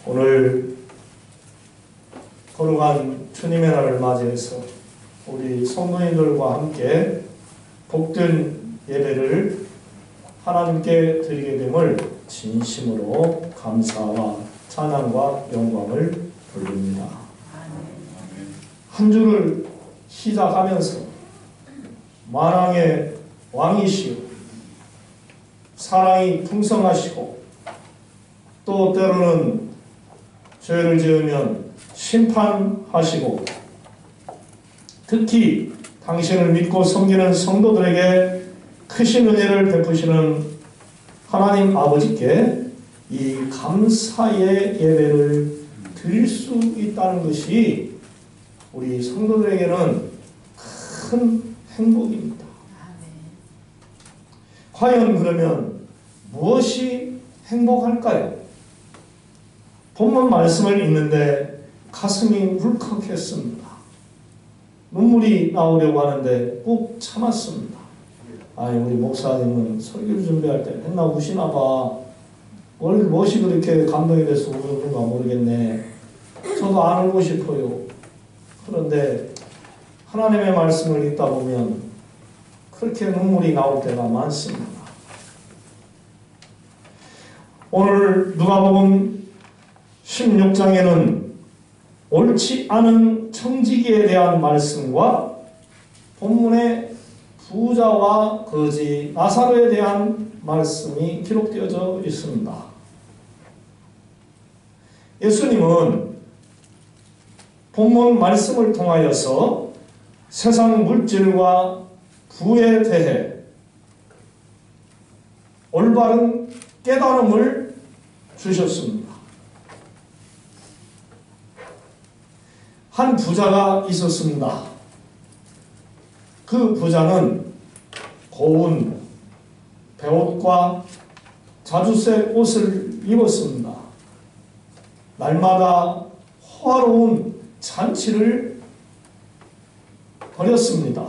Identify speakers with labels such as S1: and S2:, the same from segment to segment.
S1: 오늘 거룩한 주님의 날을 맞이해서 우리 성도님들과 함께 복된 예배를 하나님께 드리게 됨을 진심으로 감사와 찬양과 영광을 돌립니다. 한 주를 시작하면서 만왕의 왕이시오 사랑이 풍성하시고 또 때로는 죄를 지으면 심판하시고 특히 당신을 믿고 섬기는 성도들에게 크신 은혜를 베푸시는 하나님 아버지께 이 감사의 예배를 드릴 수 있다는 것이 우리 성도들에게는 큰 행복입니다. 과연 그러면 무엇이 행복할까요? 본문 말씀을 읽는데 가슴이 울컥했습니다. 눈물이 나오려고 하는데 꾹 참았습니다. 아니 우리 목사님은 설교를 준비할 때 맨날 우시나 봐. 오늘 무엇이 그렇게 감동이 돼서 우는가 모르겠네. 저도 안 울고 싶어요. 그런데 하나님의 말씀을 읽다 보면 그렇게 눈물이 나올 때가 많습니다. 오늘 누가복음 16장에는 옳지 않은 청지기에 대한 말씀과 본문의 부자와 거지 나사로에 대한 말씀이 기록되어져 있습니다. 예수님은 본문 말씀을 통하여서 세상 물질과 부에 대해 올바른 깨달음을 주셨습니다. 한 부자가 있었습니다. 그 부자는 고운 베옷과 자주색 옷을 입었습니다. 날마다 호화로운 잔치를 벌였습니다.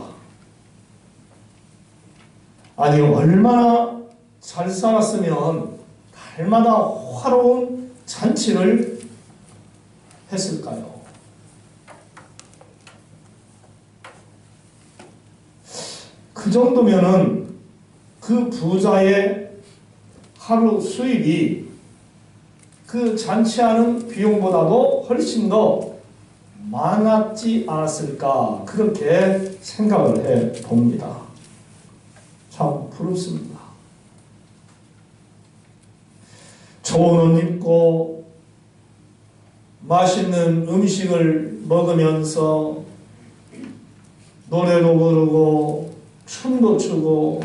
S1: 아니 얼마나 잘 살았으면 날마다 호화로운 잔치를 했을까요? 그 정도면은 그 부자의 하루 수입이 그 잔치하는 비용보다도 훨씬 더 많았지 않았을까 그렇게 생각을 해 봅니다. 참 부럽습니다. 좋은 옷 입고 맛있는 음식을 먹으면서 노래도 부르고 춤도 추고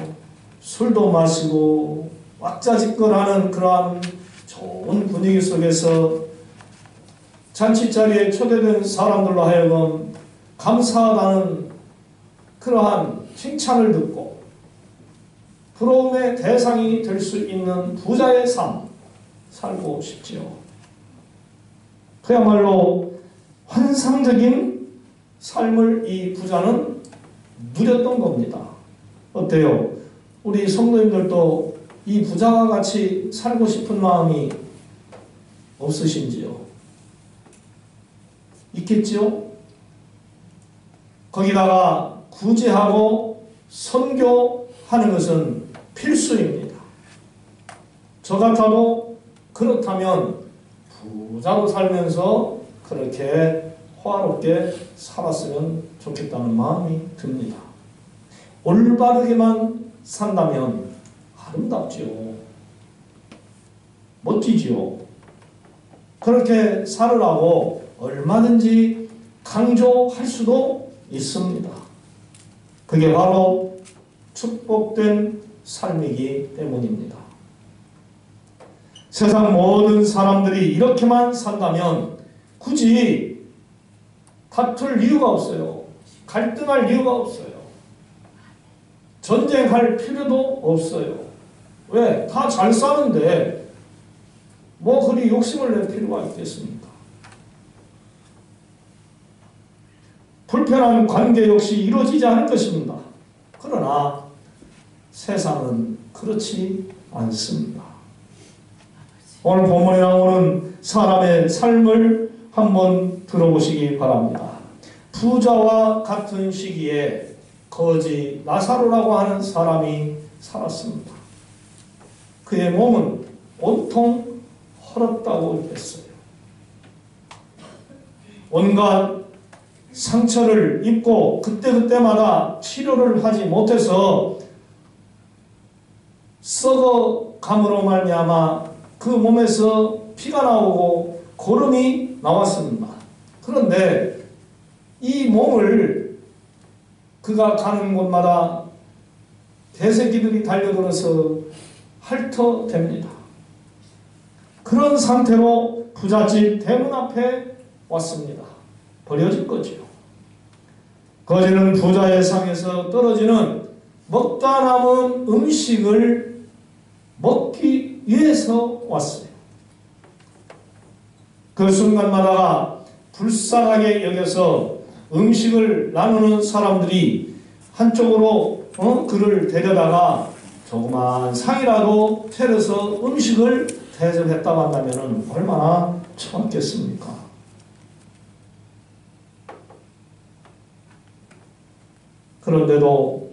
S1: 술도 마시고 왁자지껄하는 그러한 좋은 분위기 속에서 잔치자리에 초대된 사람들로 하여금 감사하다는 그러한 칭찬을 듣고 부러움의 대상이 될 수 있는 부자의 삶 살고 싶지요. 그야말로 환상적인 삶을 이 부자는 누렸던 겁니다. 어때요? 우리 성도님들도 이 부자와 같이 살고 싶은 마음이 없으신지요? 있겠지요? 거기다가 구제하고 선교하는 것은 필수입니다. 저 같아도 그렇다면 부자로 살면서 그렇게 호화롭게 살았으면 좋겠다는 마음이 듭니다. 올바르게만 산다면 아름답지요. 멋지지요. 그렇게 살으라고 얼마든지 강조할 수도 있습니다. 그게 바로 축복된 삶이기 때문입니다. 세상 모든 사람들이 이렇게만 산다면 굳이 다툴 이유가 없어요. 갈등할 이유가 없어요. 전쟁할 필요도 없어요. 왜? 다 잘 사는데 뭐 그리 욕심을 낼 필요가 있겠습니까? 불편한 관계 역시 이루어지지 않을 것입니다. 그러나 세상은 그렇지 않습니다. 오늘 본문에 나오는 사람의 삶을 한번 들어보시기 바랍니다. 부자와 같은 시기에 거지 나사로라고 하는 사람이 살았습니다. 그의 몸은 온통 헐었다고 했어요. 온갖 상처를 입고 그때그때마다 치료를 하지 못해서 썩어감으로 말미암아 그 몸에서 피가 나오고 고름이 나왔습니다. 그런데 이 몸을 그가 가는 곳마다 개새끼들이 달려들어서 핥어댑니다. 그런 상태로 부잣집 대문 앞에 왔습니다. 버려진 거죠. 거지는 부자의 상에서 떨어지는 먹다 남은 음식을 먹기 위해서 왔어요. 그 순간마다 불쌍하게 여겨서 음식을 나누는 사람들이 한쪽으로 그를 데려다가 조그만 상이라도 차려서 음식을 대접했다고 한다면 얼마나 참겠습니까? 그런데도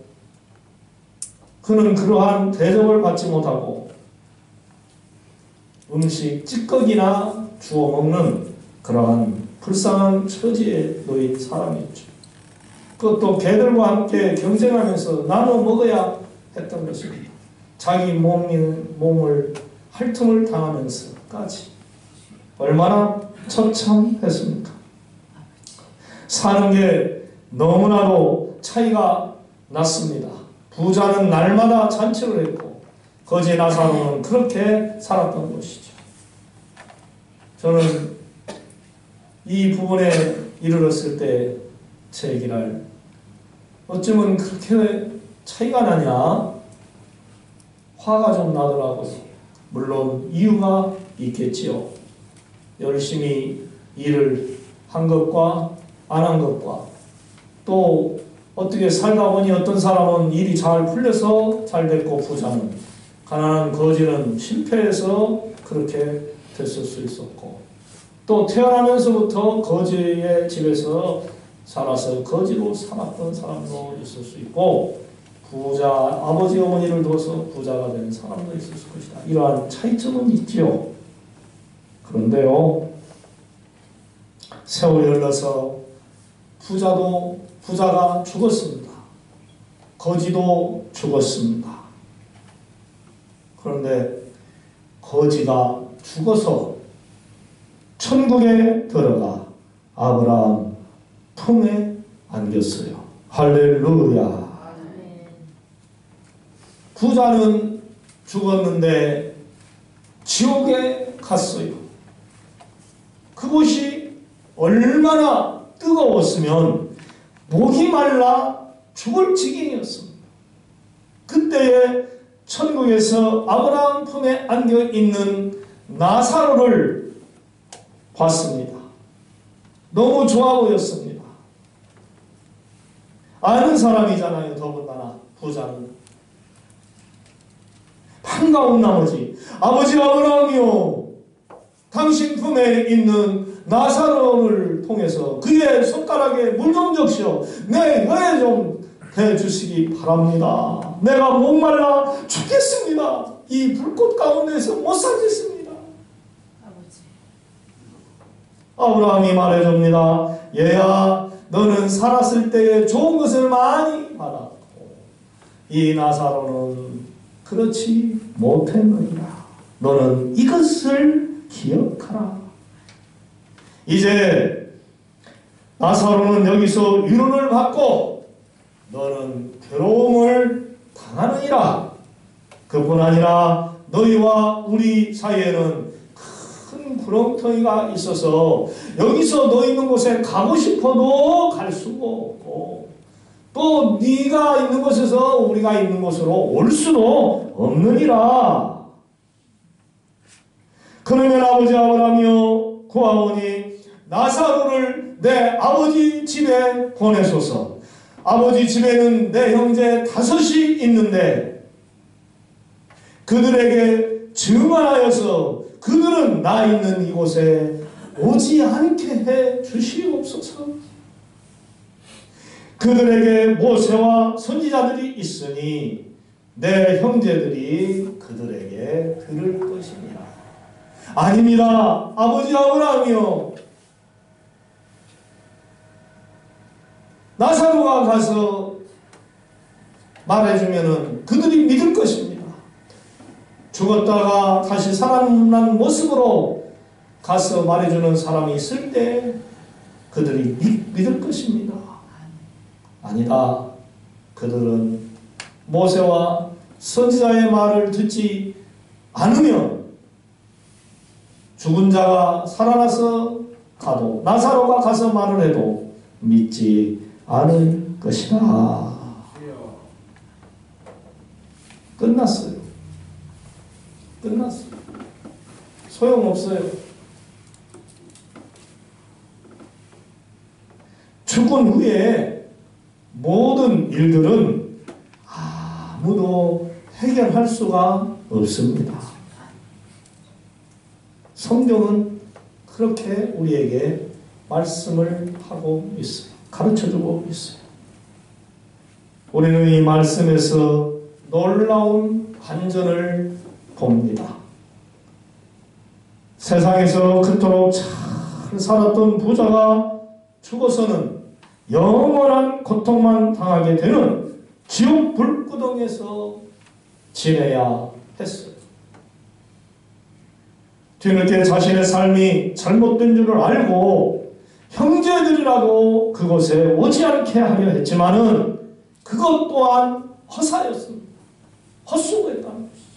S1: 그는 그러한 대접을 받지 못하고 음식 찌꺼기나 주워 먹는 그러한 불쌍한 처지에 놓인 사람이었죠. 그것도 개들과 함께 경쟁하면서 나눠 먹어야 했던 것입니다. 자기 몸을 핥음을 당하면서까지 얼마나 처참했습니까? 사는 게 너무나도 차이가 났습니다. 부자는 날마다 잔치를 했고 거지 나사로는 그렇게 살았던 것이죠. 저는 이 부분에 이르렀을 때 제 얘기를 어쩌면 그렇게 차이가 나냐? 화가 좀 나더라고요. 물론 이유가 있겠지요. 열심히 일을 한 것과 안 한 것과 또 어떻게 살다 보니 어떤 사람은 일이 잘 풀려서 잘 됐고 부자는 가난한 거지는 실패해서 그렇게 됐을 수 있었고 또 태어나면서부터 거지의 집에서 살아서 거지로 살았던 사람도 있을 수 있고 부자 아버지 어머니를 둬서 부자가 된 사람도 있을 것이다. 이러한 차이점은 있지요. 그런데요, 세월이 흘러서 부자가 죽었습니다. 거지도 죽었습니다. 그런데 거지가 죽어서 천국에 들어가 아브라함 품에 안겼어요. 할렐루야. 부자는 죽었는데 지옥에 갔어요. 그곳이 얼마나 뜨거웠으면 목이 말라 죽을 지경이었습니다. 그때에 천국에서 아브라함 품에 안겨있는 나사로를 봤습니다. 너무 좋아 보였습니다. 아는 사람이잖아요. 더군다나 부자는. 반가운 나머지 아버지 아브라함이요, 당신 품에 있는 나사로를 통해서 그의 손가락에 물 좀 적시어 내 혀에 좀 대주시기 바랍니다. 내가 목말라 죽겠습니다. 이 불꽃 가운데서 못 살겠습니다. 아브라함이 말해줍니다. 얘야, 너는 살았을 때에 좋은 것을 많이 받았고 이 나사로는 그렇지 못했느니라. 너는 이것을 기억하라. 이제 나사로는 여기서 위로를 받고 너는 괴로움을 당하느니라. 그뿐 아니라 너희와 우리 사이에는 큰 구렁텅이가 있어서 여기서 너 있는 곳에 가고 싶어도 갈 수가 없고 또 네가 있는 곳에서 우리가 있는 곳으로 올 수도 없느니라. 그러면 아버지 아브라함이여 구하오니 나사로를 내 아버지 집에 보내소서. 아버지 집에는 내 형제 5이 있는데 그들에게 증언하여서 그들은 나 있는 이곳에 오지 않게 해 주시옵소서. 그들에게 모세와 선지자들이 있으니 내 형제들이 그들에게 들을 것이니라. 아닙니다. 아버지 아브라함이요, 나사로가 가서 말해주면은 그들이 믿을 것입니다. 죽었다가 다시 살아난 모습으로 가서 말해주는 사람이 있을 때 그들이 믿을 것입니다. 아니다. 그들은 모세와 선지자의 말을 듣지 않으면 죽은 자가 살아나서 가도, 나사로가 가서 말을 해도 믿지 않을 것이다. 끝났어요. 끝났어요. 소용없어요. 죽은 후에 모든 일들은 아무도 해결할 수가 없습니다. 성경은 그렇게 우리에게 말씀을 하고 있어요. 가르쳐주고 있어요. 우리는 이 말씀에서 놀라운 반전을 봅니다. 세상에서 그토록 잘 살았던 부자가 죽어서는 영원한 고통만 당하게 되는 지옥 불구덩에서 지내야 했어요. 뒤늦게 자신의 삶이 잘못된 줄을 알고 형제들이라도 그곳에 오지 않게 하려 했지만은 그것 또한 허사였습니다. 헛수고했다는 것이죠.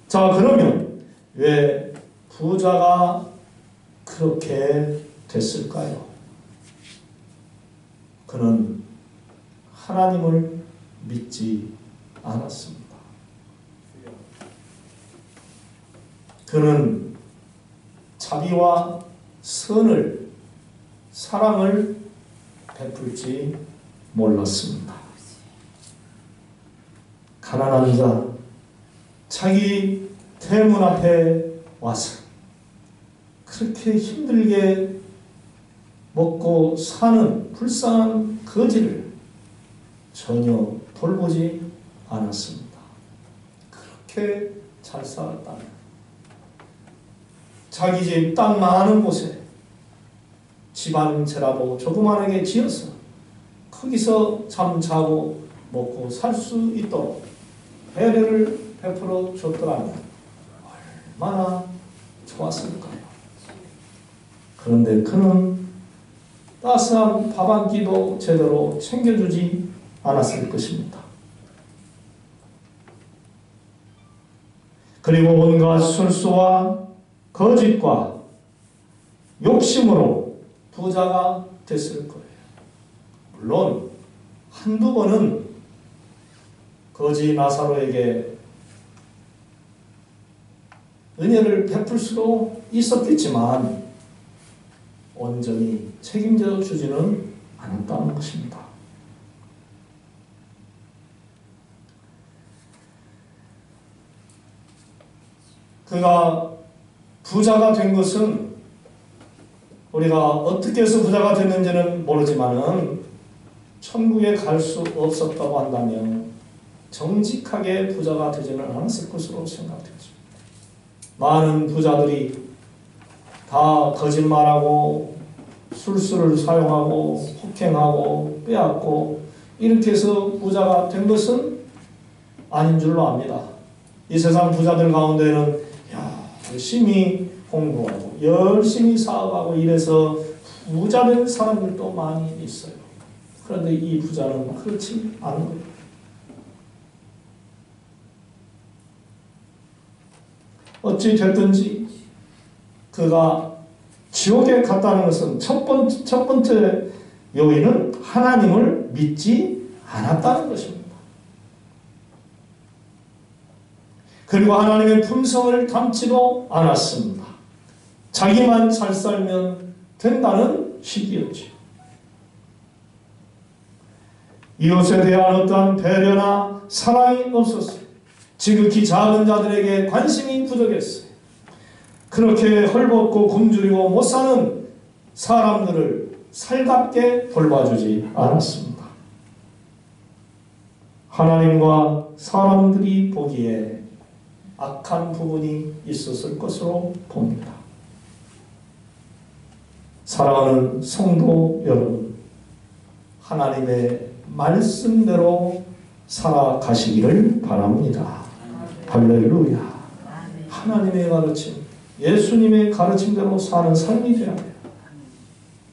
S1: 자, 그러면 왜 부자가 그렇게 됐을까요? 그는 하나님을 믿지 않았습니다. 그는 자비와 선을, 사랑을 베풀지 몰랐습니다. 가난한 자, 자기 대문 앞에 와서 그렇게 힘들게 먹고 사는 불쌍한 거지를 전혀 돌보지 않았습니다. 그렇게 잘 살았다면 자기 집 땅 많은 곳에 집 한 채라도 조그만하게 지어서 거기서 잠자고 먹고 살 수 있도록 배려를 베풀어 줬더라면 얼마나 좋았을까요? 그런데 그는 따스한 밥 한 끼도 제대로 챙겨주지 않았을 것입니다. 그리고 온갖 술수와 거짓과 욕심으로 부자가 됐을 거예요. 물론 한두 번은 거지 나사로에게 은혜를 베풀 수도 있었겠지만 온전히 책임져 주지는 않았다는 것입니다. 그가 부자가 된 것은 우리가 어떻게 해서 부자가 됐는지는 모르지만은 천국에 갈 수 없었다고 한다면 정직하게 부자가 되지는 않았을 것으로 생각되죠. 많은 부자들이 다 거짓말하고 술수를 사용하고 폭행하고 빼앗고 이렇게 해서 부자가 된 것은 아닌 줄로 압니다. 이 세상 부자들 가운데는 열심히 공부하고 열심히 사업하고 이래서 부자 된 사람들도 많이 있어요. 그런데 이 부자는 그렇지 않은 거예요. 어찌 됐든지 그가 지옥에 갔다는 것은 첫 번째 요인은 하나님을 믿지 않았다는 것입니다. 그리고 하나님의 품성을 담지도 않았습니다. 자기만 잘 살면 된다는 식이었죠. 이웃에 대한 어떠한 배려나 사랑이 없었어요. 지극히 작은 자들에게 관심이 부족했어요. 그렇게 헐벗고 굶주리고 못 사는 사람들을 살갑게 돌봐주지 않았습니다. 하나님과 사람들이 보기에 악한 부분이 있었을 것으로 봅니다. 사랑하는 성도 여러분, 하나님의 말씀대로 살아가시기를 바랍니다. 할렐루야. 하나님의 가르침, 예수님의 가르침대로 사는 삶이 되어야 돼요.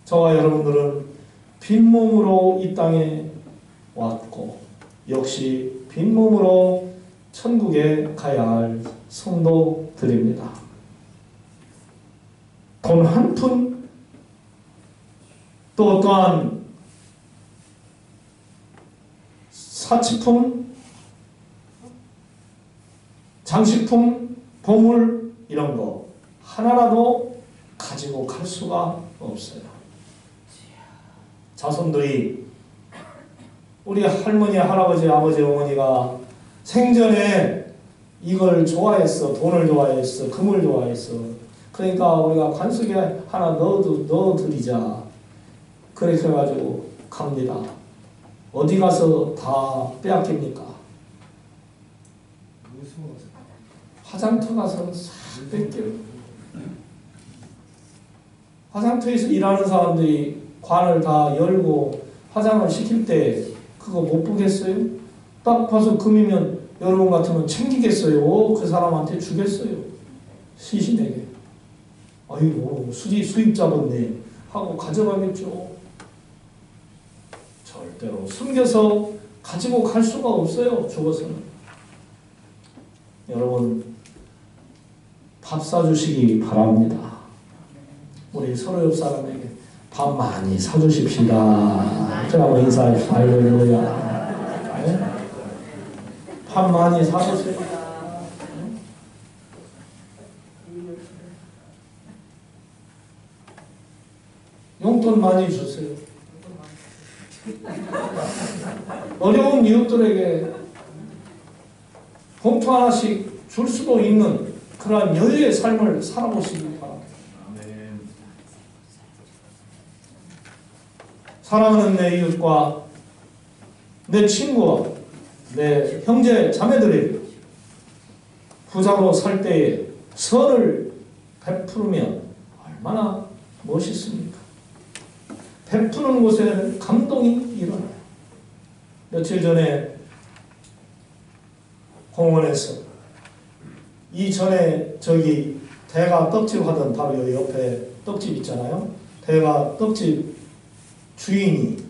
S1: 저와 여러분들은 빈몸으로 이 땅에 왔고 역시 빈몸으로 천국에 가야 할 성도들입니다. 돈 한 푼, 또 어떠한 사치품, 장식품, 보물 이런 거 하나라도 가지고 갈 수가 없어요. 자손들이 우리 할머니, 할아버지, 아버지, 어머니가 생전에 이걸 좋아했어. 돈을 좋아했어. 금을 좋아했어. 그러니까 우리가 관속에 하나 넣어드리자. 그렇게 해가지고 갑니다. 어디 가서 다 빼앗깁니까? 화장터 가서 싹 뺏겨요. 화장터에서 일하는 사람들이 관을 다 열고 화장을 시킬 때 그거 못 보겠어요? 딱 봐서 금이면 여러분 같으면 챙기겠어요? 그 사람한테 주겠어요? 시신에게. 아이고 수입 잡았네 하고 가져가겠죠. 절대로 숨겨서 가지고 갈 수가 없어요. 죽어서는. 여러분 밥 사주시기 바랍니다. 우리 서로 옆 사람에게 밥 많이 사주십시다. 그러고 인사합시다. 할렐루야. 네? 밥 많이 사주세요. 용돈 많이 주세요. 어려운 이웃들에게 봉투 하나씩 줄 수도 있는 그러한 여유의 삶을 살아보시기 바랍니다. 사랑하는 내 이웃과 내 친구와 내 형제 자매들에게 부자로 살 때에 선을 베푸면 얼마나 멋있습니까? 베푸는 곳에 감동이 일어나요. 며칠 전에 공원에서 이전에 저기 대가 떡집 하던 바로 여기 옆에 떡집 있잖아요. 대가 떡집 주인이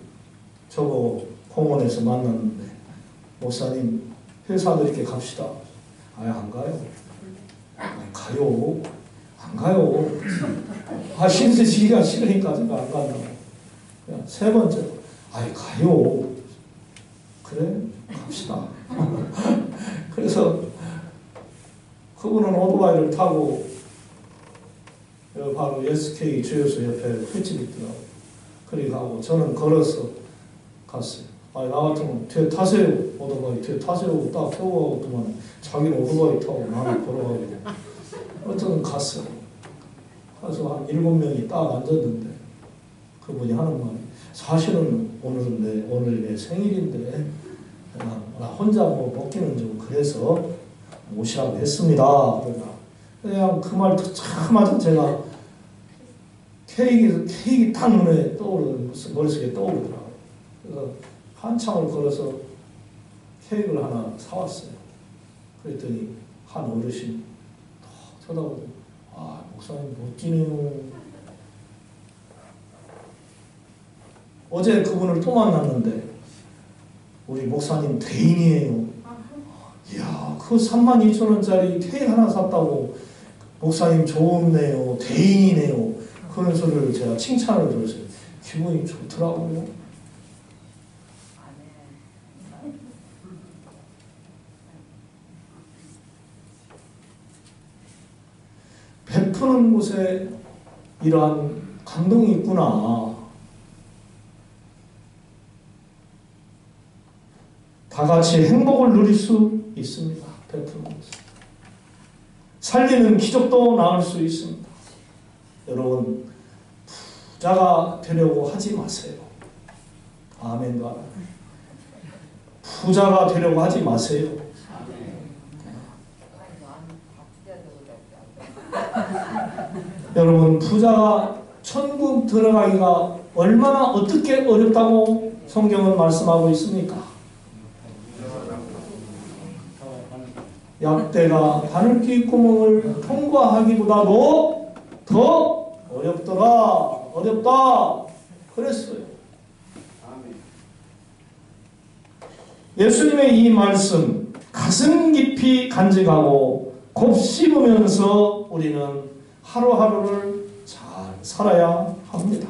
S1: 저거 공원에서 만났는데 목사님 회사도 이렇게 갑시다. 아예 안 가요. 아니, 가요. 안 가요. 아 신세지기가 싫으니까 제가 안 간다고. 그냥 세 번째 아예 가요. 그래 갑시다. 그래서 그분은 오토바이를 타고 여기 바로 SK 주유소 옆에 횟집이 있더라고요. 그리 가고 저는 걸어서 갔어요. 아니 나 같으면 뒤에 타세요. 오토바이 뒤에 타세요. 딱 태우고 가고만 자기는 오토바이 타고 나는 걸어가고 어쨌든 갔어요. 가서 한 7명이 딱 앉았는데 그분이 하는 말이 사실은 오늘 내 생일인데 나 혼자 뭐 먹기는 좀 그래서 모시라고 했습니다. 그냥 그 말 듣자마자 제가 케이크 딱 눈에 머릿속에 떠오르더라고요. 그래서 한참을 걸어서 케이크를 하나 사왔어요. 그랬더니 한 어르신 딱 쳐다보더니 아 목사님 멋지네요. 어제 그분을 또 만났는데 우리 목사님 대인이에요. 이야 그 32,000원짜리 케이크 하나 샀다고 목사님 좋네요. 대인이네요. 그런 소리를 제가 칭찬을 들었어요. 기분이 좋더라고요. 베푸는 곳에 이러한 감동이 있구나. 다 같이 행복을 누릴 수 있습니다. 베푸는 것입니다. 살리는 기적도 나올 수 있습니다. 여러분, 부자가 되려고 하지 마세요. 아멘과 부자가 되려고 하지 마세요. 여러분, 부자가 천국 들어가기가 얼마나 어떻게 어렵다고 성경은 말씀하고 있습니까? 약대가 바늘귀 구멍을 통과하기보다도 더 어렵다 그랬어요. 예수님의 이 말씀 가슴 깊이 간직하고 곱씹으면서 우리는 하루하루를 잘 살아야 합니다.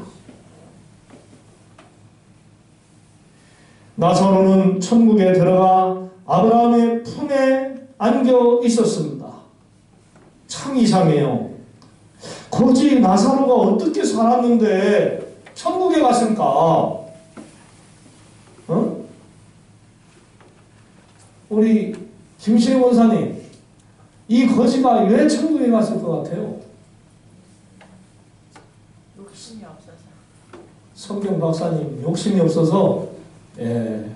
S1: 나사로는 천국에 들어가 아브라함의 품에 안겨 있었습니다. 참 이상해요. 거지 나사로가 어떻게 살았는데 천국에 갔을까? 우리 김시혜 원사님, 이 거지가 왜 천국에 갔을 것 같아요?
S2: 욕심이 없어서.
S1: 성경 박사님, 욕심이 없어서. 예.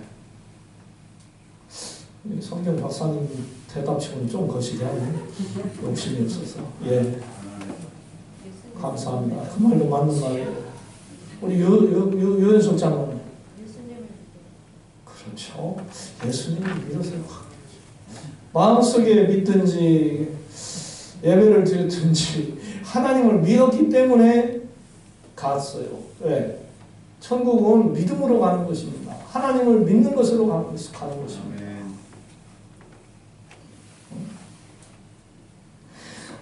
S1: 성경 박사님 대답치고는 좀 거시기 하네. 욕심이 없어서. 예. 감사합니다. 그 말로 맞는 말이에요. 우리 유현석 장로님. 그렇죠. 예수님을 믿으세요. 마음속에 믿든지 예배를 드렸든지 하나님을 믿었기 때문에 갔어요. 왜? 천국은 믿음으로 가는 것입니다. 하나님을 믿는 것으로 가는 것입니다.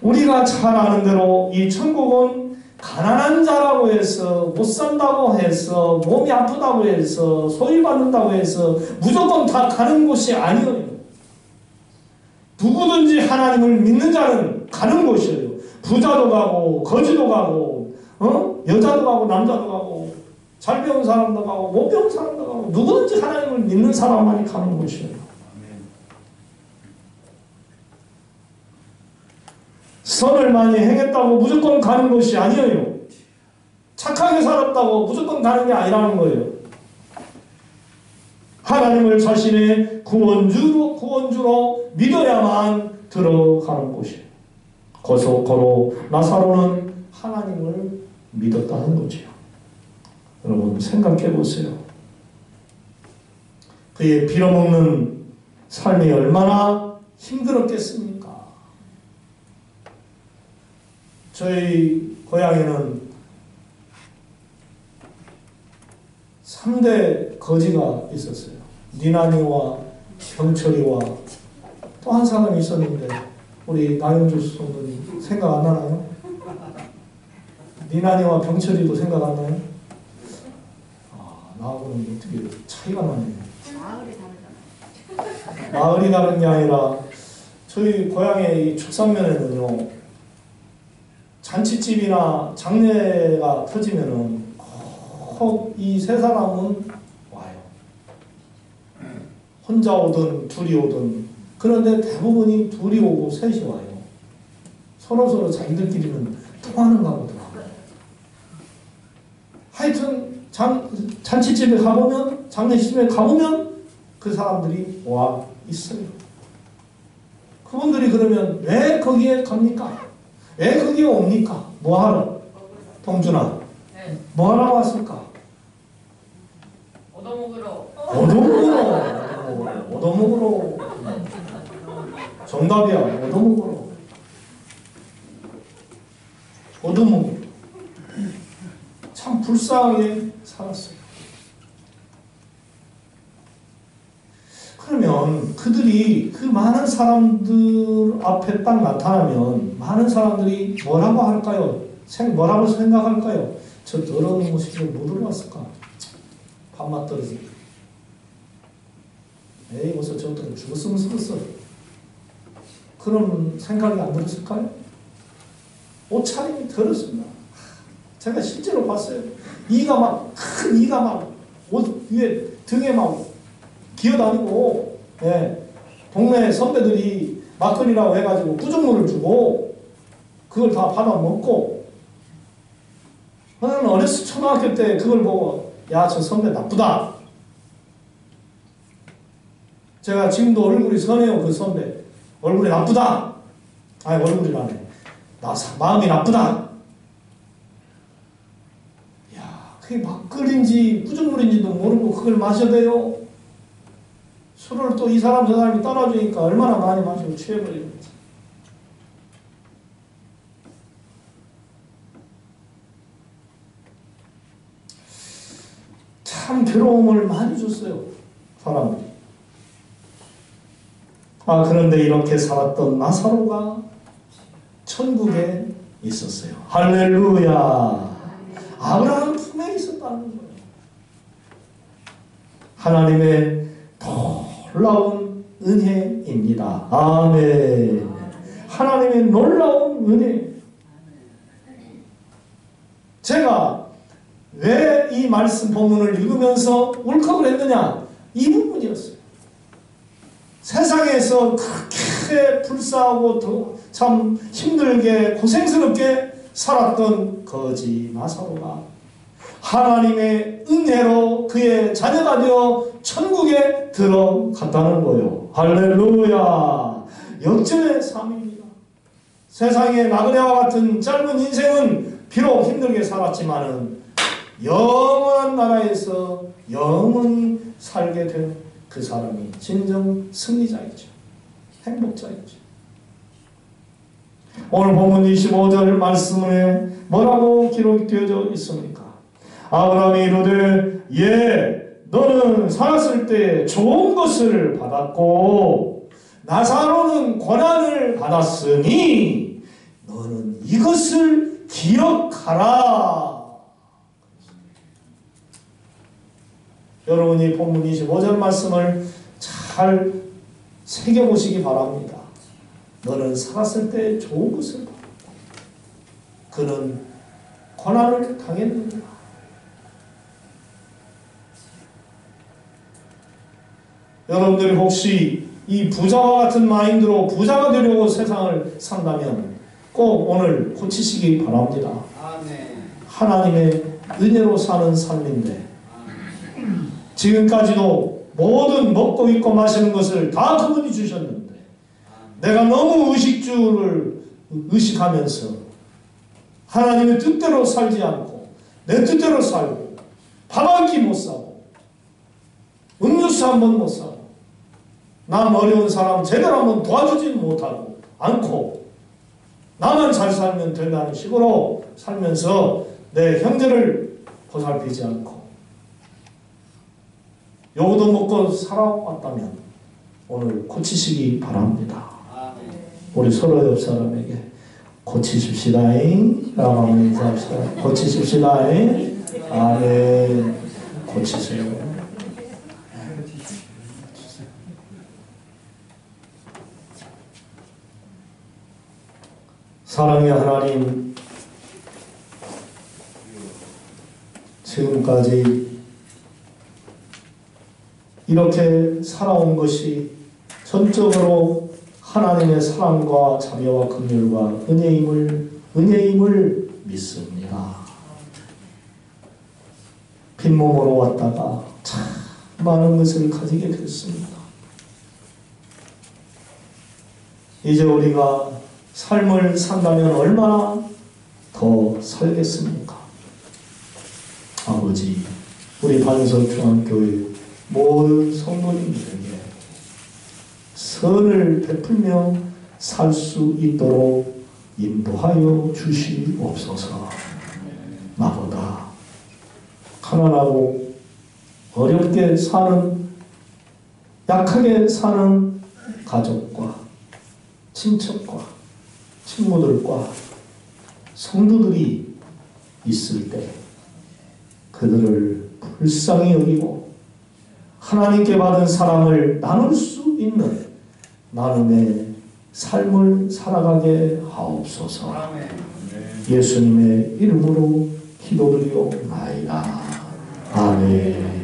S1: 우리가 잘 아는 대로 이 천국은 가난한 자라고 해서 못 산다고 해서 몸이 아프다고 해서 소외받는다고 해서 무조건 다 가는 곳이 아니에요. 누구든지 하나님을 믿는 자는 가는 곳이에요. 부자도 가고 거지도 가고 여자도 가고 남자도 가고 잘 배운 사람도 가고 못 배운 사람도 가고 누구든지 하나님을 믿는 사람만이 가는 곳이에요. 선을 많이 행했다고 무조건 가는 것이 아니에요. 착하게 살았다고 무조건 가는 게 아니라는 거예요. 하나님을 자신의 구원주로 믿어야만 들어가는 곳이에요. 거로 나사로는 하나님을 믿었다는 거죠. 여러분 생각해 보세요. 그의 빌어먹는 삶이 얼마나 힘들었겠습니까? 저희 고향에는 3대 거지가 있었어요. 니나니와 병철이와 또 한 사람이 있었는데 우리 나영주 성도님 생각 안 나나요? 니나니와 병철이도 생각 안 나요? 나하고는 어떻게 차이가 나네요.
S2: 마을이 다르잖아요.
S1: 마을이 다른 게 아니라 저희 고향의 이 축산면에는요, 잔치집이나 장례가 터지면은 꼭 이 세 사람은 와요. 혼자 오든 둘이 오든. 그런데 대부분이 둘이 오고 셋이 와요. 서로 자기들끼리는 통하는가 보더라고요. 하여튼 잔치집에 가보면, 장례식집에 가보면 그 사람들이 와 있어요. 그분들이 그러면 왜 거기에 갑니까? 왜 거기에 옵니까? 뭐하러? 동준아,
S2: 네.
S1: 뭐하러 왔을까?
S2: 얻어먹으러.
S1: 얻어먹으러. 정답이야. 얻어먹으러. 참 불쌍하게 살았어요. 그러면 그들이 그 많은 사람들 앞에 딱 나타나면 많은 사람들이 뭐라고 할까요? 뭐라고 생각할까요? 저 더러운 모습을 못 올라왔을까? 밥맛 떨어지. 에이, 어서 저들은 죽었으면 죽었어. 그런 생각이 안 들었을까요? 옷차림이 더럽습니다. 제가 실제로 봤어요. 큰 이가 막 옷 위에 등에 막 기어다니고, 예, 동네 선배들이 막걸리라고 해가지고 구정물을 주고 그걸 다 받아 먹고, 저는 어렸을 초등학교 때 그걸 보고 야, 저 선배 나쁘다. 제가 지금도 얼굴이 선해요. 그 선배 얼굴이 나쁘다. 아니, 얼굴이라네. 마음이 나쁘다. 야, 그게 막걸리인지 구정물인지도 모르고 그걸 마셔대요. 술을 또 이 사람 저 사람이 따라주니까 얼마나 많이 마시고 취해버리는 거지. 참 괴로움을 많이 줬어요, 사람들이. 그런데 이렇게 살았던 나사로가 천국에 있었어요. 할렐루야. 아브라함 품에 있었다는 거예요. 하나님의 놀라운 은혜입니다. 아멘. 하나님의 놀라운 은혜. 제가 왜 이 말씀 본문을 읽으면서 울컥을 했느냐? 이 부분이었어요. 세상에서 그렇게 불쌍하고 참 힘들게 고생스럽게 살았던 거지 나사로가 하나님의 은혜로 그의 자녀가 되어 천국에 들어갔다는 거예요. 할렐루야. 역전의 삶입니다. 세상의 나그네와 같은 짧은 인생은 비록 힘들게 살았지만은 영원한 나라에서 영원히 살게 된 그 사람이 진정 승리자이죠. 행복자이죠. 오늘 본문 25절 말씀에 뭐라고 기록되어져 있습니까? 아브라함이 이르되 예, 너는 살았을 때 좋은 것을 받았고 나사로는 고난을 받았으니 너는 이것을 기억하라. 여러분이 본문 25절 말씀을 잘 새겨보시기 바랍니다. 너는 살았을 때 좋은 것을 받았고 그는 고난을 당했느니라. 여러분들이 혹시 이 부자와 같은 마인드로 부자가 되려고 세상을 산다면 꼭 오늘 고치시기 바랍니다. 하나님의 은혜로 사는 삶인데 지금까지도 모든 먹고 입고 마시는 것을 다 그분이 주셨는데 내가 너무 의식주를 의식하면서 하나님의 뜻대로 살지 않고 내 뜻대로 살고 밥 한 끼 못 사고 음료수 한 번 못 사고 남 어려운 사람 제대로 한번 도와주지 못하고 않고 나만 잘 살면 된다는 식으로 살면서 내 형제를 보살피지 않고 요거도 먹고 살아왔다면 오늘 고치시기 바랍니다. 우리 서로 옆 사람에게 고치십시다잉 라고 한번 인사합시다. 고치십시다잉. 아멘. 고치세요. 사랑의 하나님, 지금까지 이렇게 살아온 것이 전적으로 하나님의 사랑과 자비와 긍휼과 은혜임을 믿습니다. 빈몸으로 왔다가 참 많은 것을 가지게 됐습니다. 이제 우리가 삶을 산다면 얼마나 더 살겠습니까? 아버지, 우리 반석중앙교회 모든 성도님들에게 선을 베풀며 살 수 있도록 인도하여 주시옵소서. 나보다 가난하고 어렵게 사는, 약하게 사는 가족과 친척과 친구들과 성도들이 있을 때 그들을 불쌍히 여기고 하나님께 받은 사랑을 나눌 수 있는 나눔의 삶을 살아가게 하옵소서. 예수님의 이름으로 기도드리옵나이다. 아멘.